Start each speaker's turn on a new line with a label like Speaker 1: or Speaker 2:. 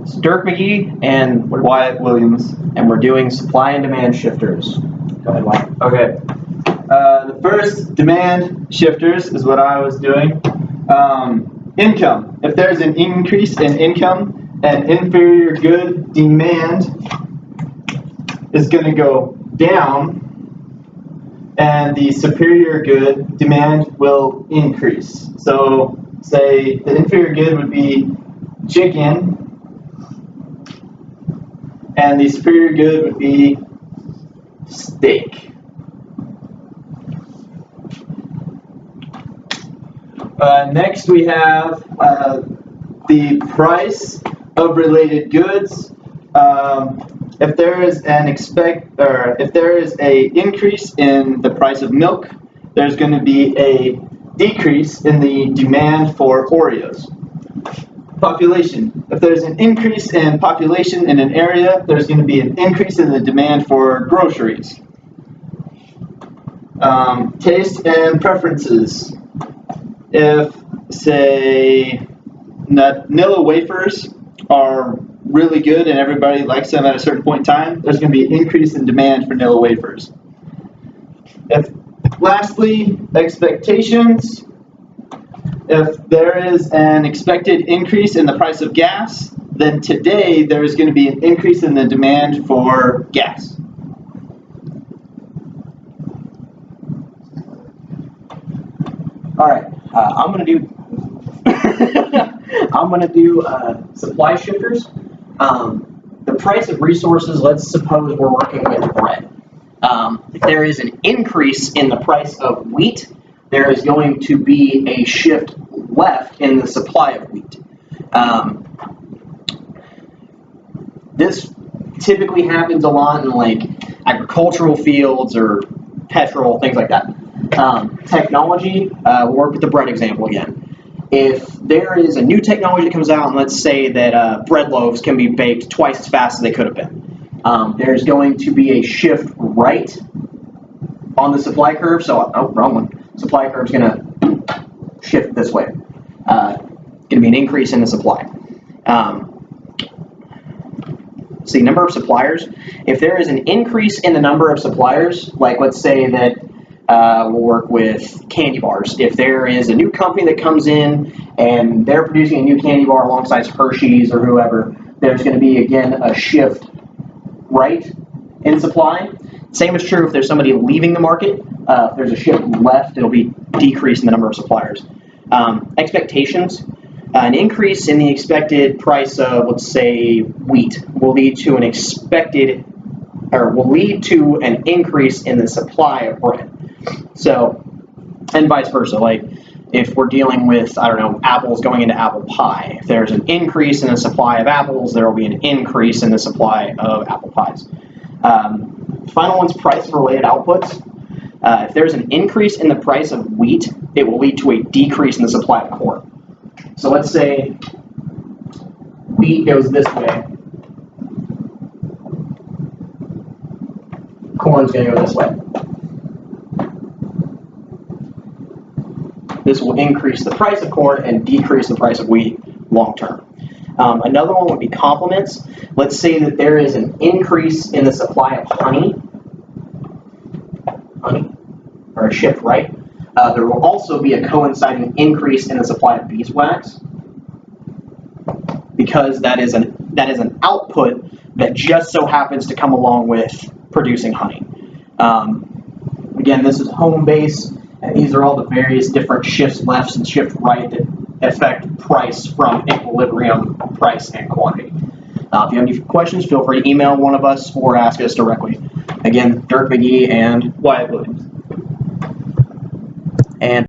Speaker 1: It's Dirk Megee and Wyatt Williams, and we're doing supply and demand shifters. Go ahead, Wyatt.
Speaker 2: Okay. The first demand shifters is what I was doing. Income. If there's an increase in income, an inferior good demand is going to go down, and the superior good demand will increase. So, say the inferior good would be chicken, and the superior good would be steak. Next we have the price of related goods. If there is an increase in the price of milk, there's going to be a decrease in the demand for Oreos. Population. If there's an increase in population in an area, there's going to be an increase in the demand for groceries. Taste and preferences. If, say, vanilla wafers are really good and everybody likes them at a certain point in time, there's going to be an increase in demand for vanilla wafers. Lastly, expectations. If there is an expected increase in the price of gas, then today there is going to be an increase in the demand for gas.
Speaker 1: All right, I'm going to do supply shifters. The price of resources. Let's suppose we're working with bread. If there is an increase in the price of wheat, there is going to be a shift left in the supply of wheat. This typically happens a lot in like agricultural fields or petrol, things like that. Technology, we'll work with the bread example again. If there is a new technology that comes out, and let's say that bread loaves can be baked twice as fast as they could have been, there's going to be a shift right on the supply curve. So, wrong one. Supply curve is going to shift this way. Going to be an increase in the supply. See, number of suppliers. If there is an increase in the number of suppliers, like let's say that we'll work with candy bars. If there is a new company that comes in and they're producing a new candy bar alongside Hershey's or whoever, there's going to be, again, a shift right in supply. Same is true if there's somebody leaving the market. If there's a shift left, it'll be decrease in the number of suppliers. Expectations. An increase in the expected price of, let's say, wheat will lead to an increase in the supply of bread. So, and vice versa. Like if we're dealing with, I don't know, apples going into apple pie, if there's an increase in the supply of apples, there will be an increase in the supply of apple pies. Final one's price-related outputs. If there's an increase in the price of wheat, it will lead to a decrease in the supply of corn. So let's say wheat goes this way, corn's going to go this way. This will increase the price of corn and decrease the price of wheat long term. Another one would be complements. Let's say that there is an increase in the supply of honey, or a shift right. There will also be a coinciding increase in the supply of beeswax, because that is an output that just so happens to come along with producing honey. Again, this is home base, and these are all the various different shifts left and shift right that affect price from equilibrium, price, and quantity. If you have any questions, feel free to email one of us or ask us directly. Again, Dirk Megee and
Speaker 2: Wyatt Williams.
Speaker 1: And